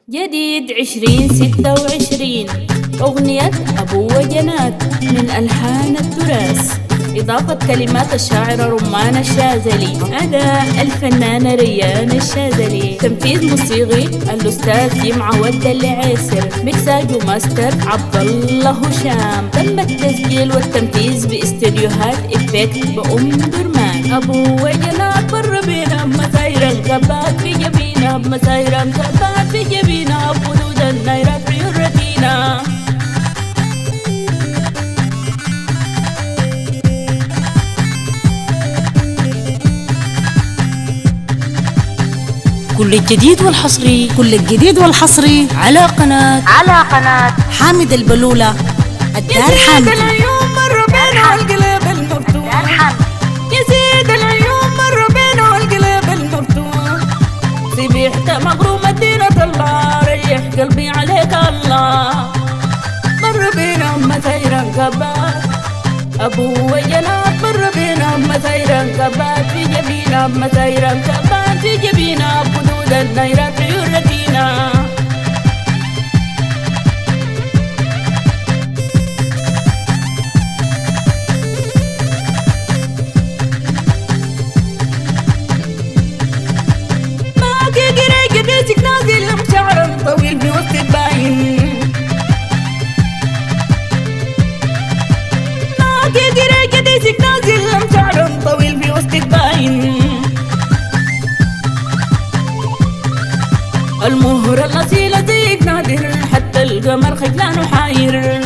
جديد 2026 أغنية أبو وجنات من ألحان التراث، إضافة كلمات الشاعرة رمان الشاذلي، أداء الفنانة ريان الشاذلي، تنفيذ موسيقي الأستاذ جمعة ود العيسر، مكساج وماستر عبد الله هشام. تم التسجيل والتنفيذ باستديوهات إفكت بأم درمان. أبو وجنات بر بينا مساير القبات في جبينا، مساير القبات في جبينا، حدود النيرات ريورتينا. كل الجديد والحصري على قناة حامد البلولة الدار حامد. العيون مر بينا والقلب المفتوح، يزيد العيون مر بينا والقلب المفتوح، سبيحت مغرومة دينة الله، ريح قلبي عليك الله. مر بينا مسيرا كبات أبو وجنات، مر بينا مسيرا كبات في جبينا، مسيرا كبات في جبينا، حدود النيرات ريورتينا. معك قري قديسك نازل شعر طويل في وسط الباين، معك قري قديسك نازل شعر طويل في وسط الباين. المهر الأصيلة زيك نادر، حتى القمر خجلان حاير.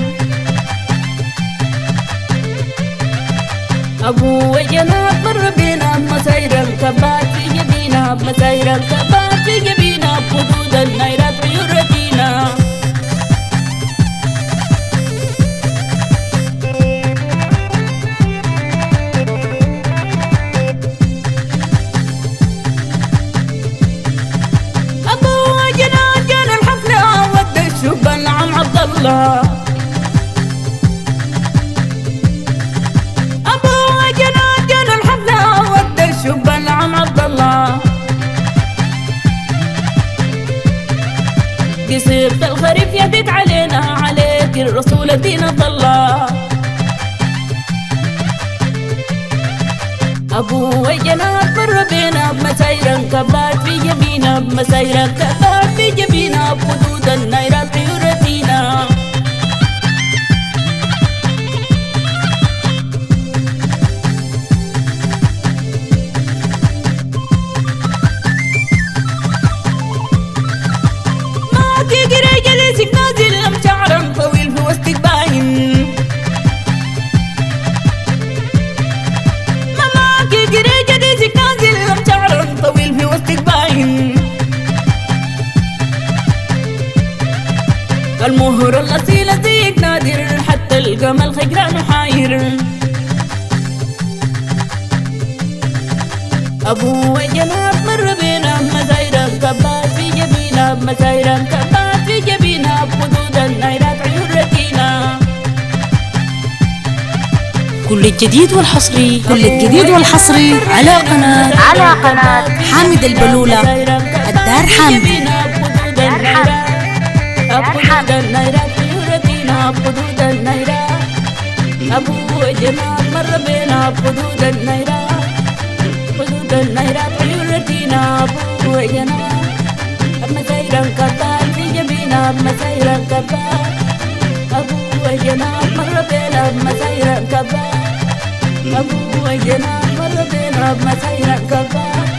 أبو وجنات مر بينا مسير الكبات في جبينا، مسير الكبات في جبينا، حدود النيرات ريورتينا. أبو وجنات جانا الحفلة ود الشب العم عبد الله، قصيبة الخريف يهديك علينا، عليك الرسول دين الله. أبو وجنات مر بينا بمسير كبات في جبينا، بمسير كبات في جبينا، بحدود النيرات ريورتينا. المهر الأصيلة زيك نادر، حتى القمر خجلان حاير. أبو وجنات مر بينا مسير الكبات في جبينا، مسير الكبات في جبينا، حدود النيرات ريورتينا. كل الجديد والحصري على قناة حامد البلولة الدار حامد. حدود النيرات ريورتينا، حدود النيرات. أبو وجنات مر بينا حدود النيرات، حدود النيرات ريورتينا. أبو وجنات مسيرا كبات في جبينا، مسيرا كبات. أبو وجنات مر بينا مسيرا كبات، أبو وجنات مر بينا مسيرا كبات،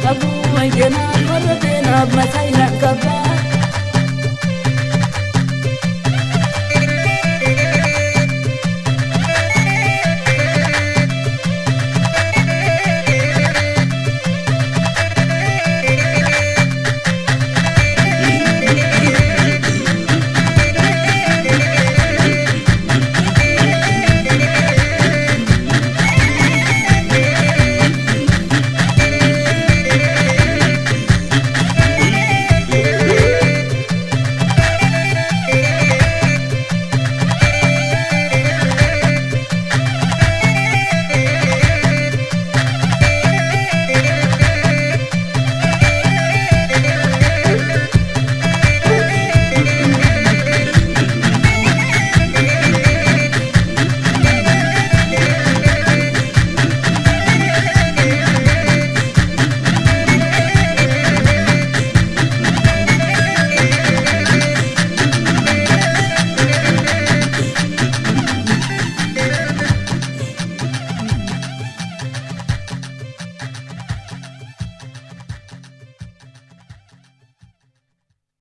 أبو وجنات مر بينا مسيرا كبات.